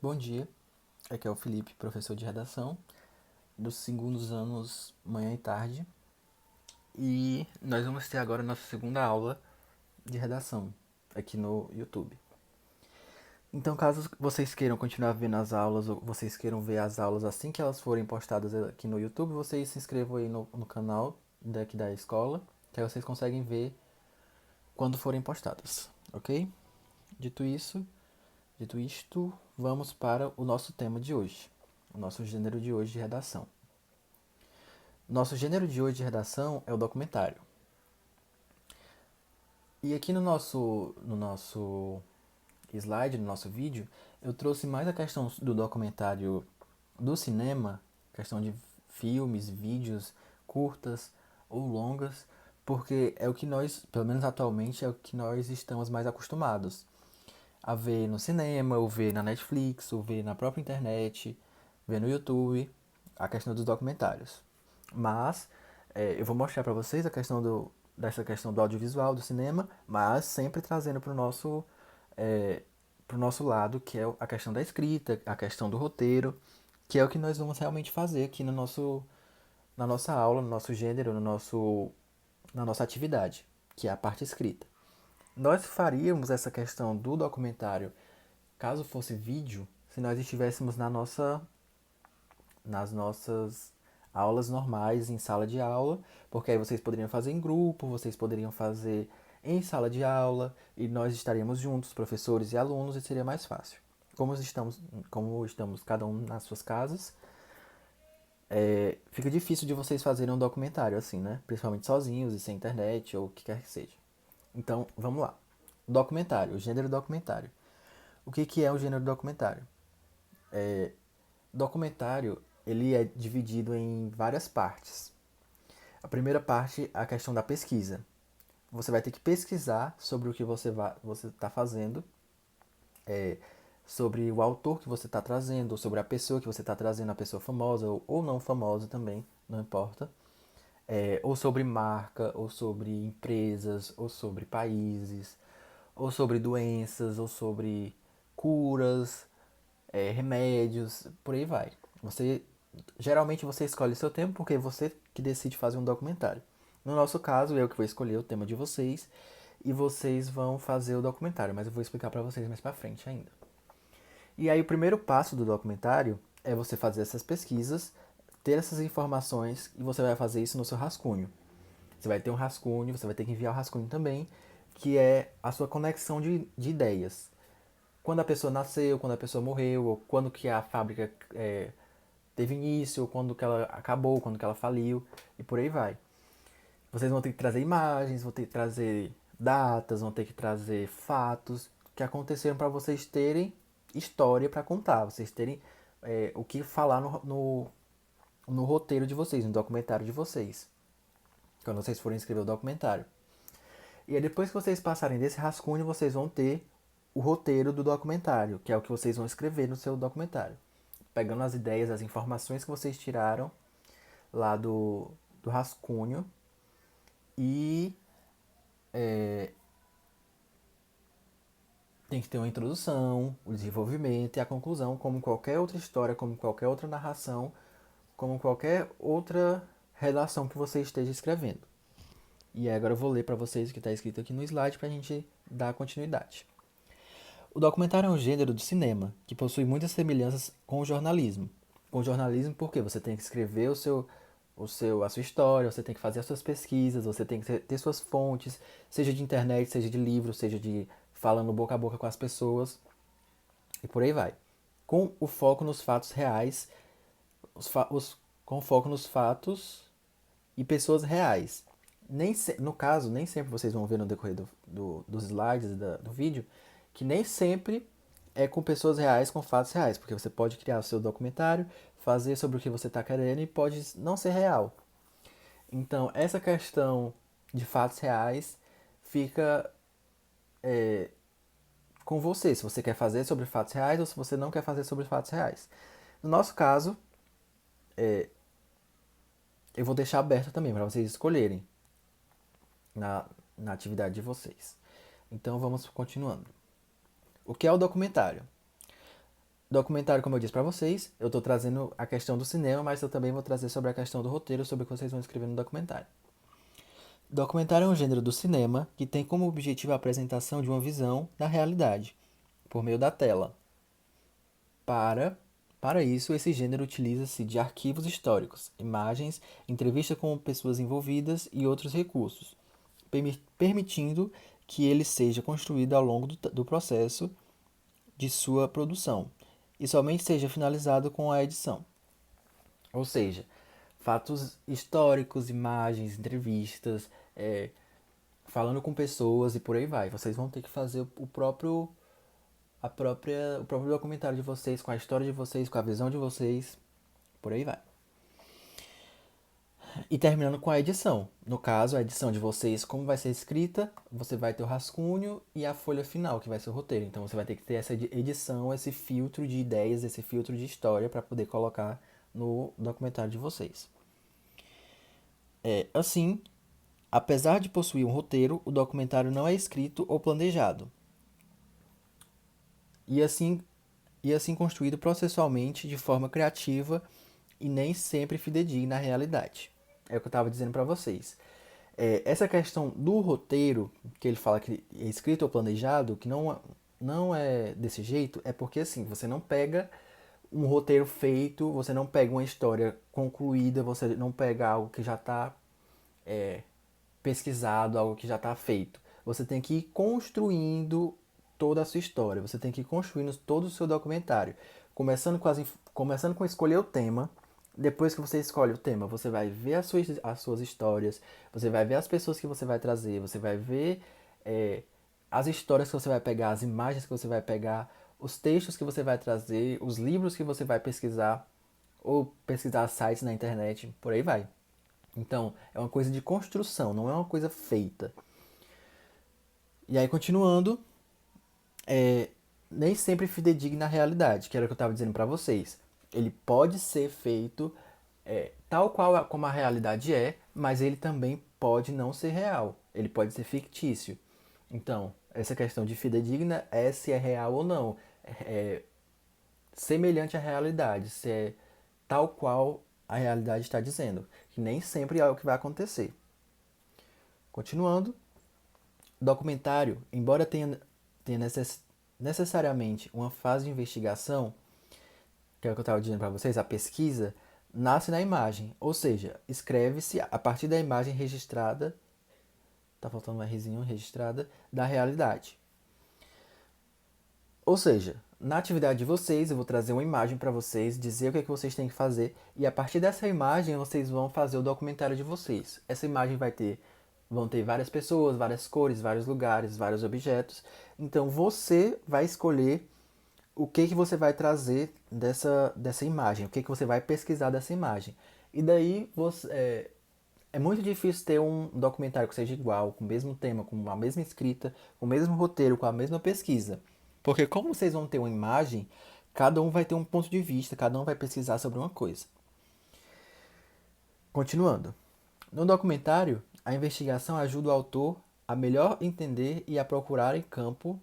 Bom dia, aqui é o Felipe, professor de redação dos segundos anos manhã e tarde. E nós vamos ter agora a nossa segunda aula de redação aqui no YouTube. Então, caso vocês queiram continuar vendo as aulas ou vocês queiram ver as aulas assim que elas forem postadas aqui no YouTube, vocês se inscrevam aí no canal daqui da escola, que aí vocês conseguem ver quando forem postadas, ok? Dito isso, dito isto, vamos para o nosso tema de hoje, o nosso gênero de hoje de redação. Nosso gênero de hoje de redação é o documentário. E aqui no nosso slide, no nosso vídeo, eu trouxe mais a questão do documentário do cinema, questão de filmes, vídeos, curtas ou longas, porque é o que nós, pelo menos atualmente, é o que nós estamos mais acostumados a ver no cinema, ou ver na Netflix, ou ver na própria internet, ver no YouTube, a questão dos documentários. Mas eu vou mostrar para vocês dessa questão do audiovisual, do cinema, mas sempre trazendo para o pro nosso lado, que é a questão da escrita, a questão do roteiro, que é o que nós vamos realmente fazer aqui na nossa aula, no nosso gênero, na nossa atividade, que é a parte escrita. Nós faríamos essa questão do documentário, caso fosse vídeo, se nós estivéssemos nas nossas aulas normais em sala de aula, porque aí vocês poderiam fazer em grupo, vocês poderiam fazer em sala de aula e nós estaríamos juntos, professores e alunos, e seria mais fácil. Como estamos cada um nas suas casas, fica difícil de vocês fazerem um documentário assim, né? Principalmente sozinhos e sem internet ou o que quer que seja. Então, vamos lá. Documentário, o gênero documentário. O que é o gênero documentário? Documentário, ele é dividido em várias partes. A primeira parte é a questão da pesquisa. Você vai ter que pesquisar sobre o que você está fazendo, é, sobre o autor que você está trazendo, sobre a pessoa que você está trazendo, a pessoa famosa ou não famosa também, não importa. Ou sobre marca, ou sobre empresas, ou sobre países, ou sobre doenças, ou sobre curas, remédios, por aí vai. Geralmente você escolhe seu tema porque é você que decide fazer um documentário. No nosso caso, eu que vou escolher o tema de vocês e vocês vão fazer o documentário, mas eu vou explicar para vocês mais para frente ainda. E aí o primeiro passo do documentário é você fazer essas pesquisas, ter essas informações e você vai fazer isso no seu rascunho. Você vai ter um rascunho, você vai ter que enviar o rascunho também, que é a sua conexão de ideias. Quando a pessoa nasceu, quando a pessoa morreu, ou quando que a fábrica teve início, ou quando que ela acabou, quando que ela faliu, e por aí vai. Vocês vão ter que trazer imagens, vão ter que trazer datas, vão ter que trazer fatos que aconteceram para vocês terem história para contar, vocês terem o que falar no roteiro de vocês, no documentário de vocês, quando vocês forem escrever o documentário. E aí depois que vocês passarem desse rascunho, vocês vão ter o roteiro do documentário, que é o que vocês vão escrever no seu documentário. Pegando as ideias, as informações que vocês tiraram lá do rascunho e tem que ter uma introdução, o desenvolvimento e a conclusão, como qualquer outra história, como qualquer outra narração, como qualquer outra redação que você esteja escrevendo. E agora eu vou ler para vocês o que está escrito aqui no slide para a gente dar continuidade. O documentário é um gênero do cinema que possui muitas semelhanças com o jornalismo. Com o jornalismo porque você tem que escrever a sua história, você tem que fazer as suas pesquisas, você tem que ter suas fontes, seja de internet, seja de livro, seja de falando boca a boca com as pessoas e por aí vai. Com o foco nos fatos reais, com foco nos fatos e pessoas reais. No caso, nem sempre vocês vão ver no decorrer dos slides do vídeo, que nem sempre é com pessoas reais, com fatos reais, porque você pode criar o seu documentário, fazer sobre o que você está querendo e pode não ser real. Então, essa questão de fatos reais fica com você, se você quer fazer sobre fatos reais ou se você não quer fazer sobre fatos reais. No nosso caso, eu vou deixar aberto também para vocês escolherem na, na atividade de vocês. Então vamos continuando. O que é o documentário? Documentário, como eu disse pra vocês, eu tô trazendo a questão do cinema, mas eu também vou trazer sobre a questão do roteiro, sobre o que vocês vão escrever no documentário. Documentário é um gênero do cinema que tem como objetivo a apresentação de uma visão da realidade, por meio da tela. Para, para isso, esse gênero utiliza-se de arquivos históricos, imagens, entrevista com pessoas envolvidas e outros recursos, permitindo que ele seja construído ao longo do processo de sua produção e somente seja finalizado com a edição. Ou seja, fatos históricos, imagens, entrevistas, falando com pessoas e por aí vai. Vocês vão ter que fazer o próprio documentário de vocês, com a história de vocês, com a visão de vocês, por aí vai. E terminando com a edição. No caso, a edição de vocês, como vai ser escrita, você vai ter o rascunho e a folha final, que vai ser o roteiro. Então você vai ter que ter essa edição, esse filtro de ideias, esse filtro de história para poder colocar no documentário de vocês. Assim, apesar de possuir um roteiro, o documentário não é escrito ou planejado. E assim, construído processualmente de forma criativa e nem sempre fidedigna à realidade. É o que eu estava dizendo para vocês. Essa questão do roteiro, que ele fala que é escrito ou planejado, que não é desse jeito, é porque assim, você não pega um roteiro feito, você não pega uma história concluída, você não pega algo que já está pesquisado, algo que já está feito. Você tem que ir construindo toda a sua história, você tem que ir construindo todo o seu documentário. Começando com escolher o tema. Depois que você escolhe o tema, você vai ver as suas histórias, você vai ver as pessoas que você vai trazer, você vai ver as histórias que você vai pegar, as imagens que você vai pegar, os textos que você vai trazer, os livros que você vai pesquisar, ou pesquisar sites na internet, por aí vai. Então, é uma coisa de construção, não é uma coisa feita. E aí, continuando, nem sempre fidedigna à realidade, que era o que eu estava dizendo para vocês. Ele pode ser feito tal qual como a realidade é, mas ele também pode não ser real. Ele pode ser fictício. Então, essa questão de fidedigna é se é real ou não. É semelhante à realidade, se é tal qual a realidade está dizendo. Que nem sempre é o que vai acontecer. Continuando, o documentário, embora tenha necessariamente uma fase de investigação, que é o que eu estava dizendo para vocês, a pesquisa, nasce na imagem, ou seja, escreve-se a partir da imagem registrada, tá faltando um Rzinho, registrada, da realidade. Ou seja, na atividade de vocês, eu vou trazer uma imagem para vocês, dizer o que é que vocês têm que fazer, e a partir dessa imagem vocês vão fazer o documentário de vocês. Essa imagem vão ter várias pessoas, várias cores, vários lugares, vários objetos. Então você vai escolher o que que você vai trazer dessa imagem, o que que você vai pesquisar dessa imagem. E daí é muito difícil ter um documentário que seja igual, com o mesmo tema, com a mesma escrita, com o mesmo roteiro, com a mesma pesquisa. Porque como vocês vão ter uma imagem, cada um vai ter um ponto de vista, cada um vai pesquisar sobre uma coisa. Continuando. No documentário, a investigação ajuda o autor a melhor entender e a procurar em campo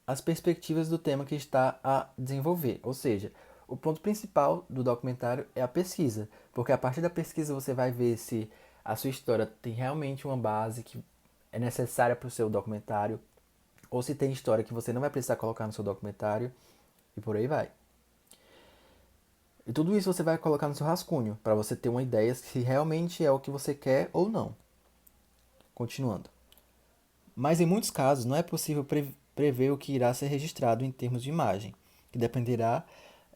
as perspectivas do tema que está a desenvolver. Ou seja, o ponto principal do documentário é a pesquisa, porque a partir da pesquisa você vai ver se a sua história tem realmente uma base que é necessária para o seu documentário, ou se tem história que você não vai precisar colocar no seu documentário, e por aí vai. E tudo isso você vai colocar no seu rascunho, para você ter uma ideia se realmente é o que você quer ou não. Continuando. Mas em muitos casos não é possível prever o que irá ser registrado em termos de imagem, que dependerá,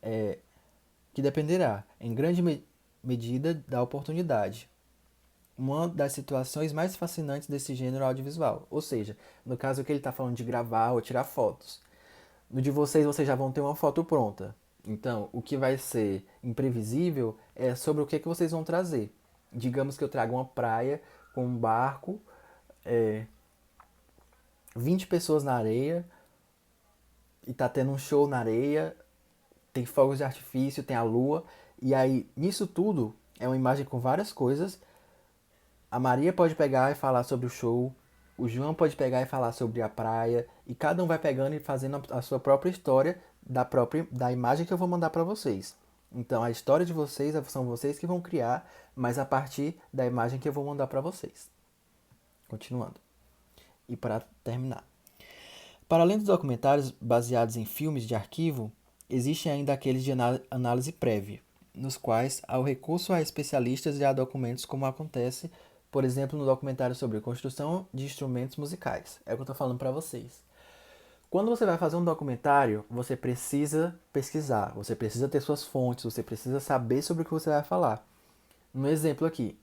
é, em grande medida, da oportunidade. Uma das situações mais fascinantes desse gênero audiovisual. Ou seja, no caso que ele está falando de gravar ou tirar fotos. No de vocês já vão ter uma foto pronta. Então, o que vai ser imprevisível é sobre o que, que vocês vão trazer. Digamos que eu trago uma praia com um barco, 20 pessoas na areia, e tá tendo um show na areia, tem fogos de artifício, tem a lua, e aí nisso tudo é uma imagem com várias coisas. A Maria pode pegar e falar sobre o show, O João pode pegar e falar sobre a praia, e cada um vai pegando e fazendo a sua própria história da imagem que eu vou mandar para vocês. Então a história de vocês são vocês que vão criar, mas a partir da imagem que eu vou mandar para vocês. Continuando. E para terminar. Para além dos documentários baseados em filmes de arquivo, existem ainda aqueles de análise prévia, nos quais há o recurso a especialistas e a documentos, como acontece, por exemplo, no documentário sobre construção de instrumentos musicais. É o que eu estou falando para vocês. Quando você vai fazer um documentário, você precisa pesquisar, você precisa ter suas fontes, você precisa saber sobre o que você vai falar. Um exemplo aqui,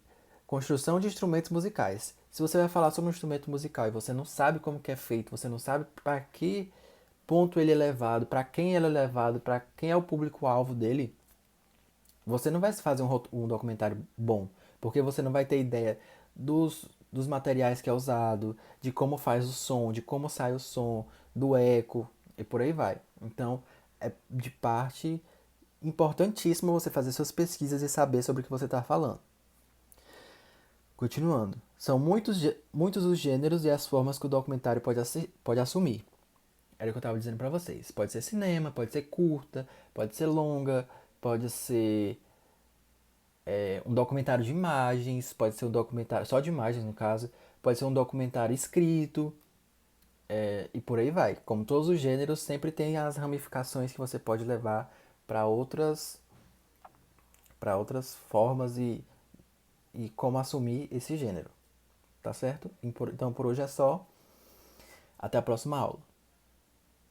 construção de instrumentos musicais. Se você vai falar sobre um instrumento musical e você não sabe como que é feito, você não sabe para que ponto ele é levado, para quem ele é levado, para quem é o público-alvo dele, você não vai fazer um documentário bom, porque você não vai ter ideia dos materiais que é usado, de como faz o som, de como sai o som, do eco e por aí vai. Então, é de parte importantíssimo você fazer suas pesquisas e saber sobre o que você está falando. Continuando. São muitos os gêneros e as formas que o documentário pode assumir. Era o que eu estava dizendo para vocês. Pode ser cinema, pode ser curta, pode ser longa, pode ser um documentário de imagens, pode ser um documentário só de imagens no caso, pode ser um documentário escrito, e por aí vai. Como todos os gêneros, sempre tem as ramificações que você pode levar para outras formas e como assumir esse gênero. Tá certo? Então por hoje é só. Até a próxima aula.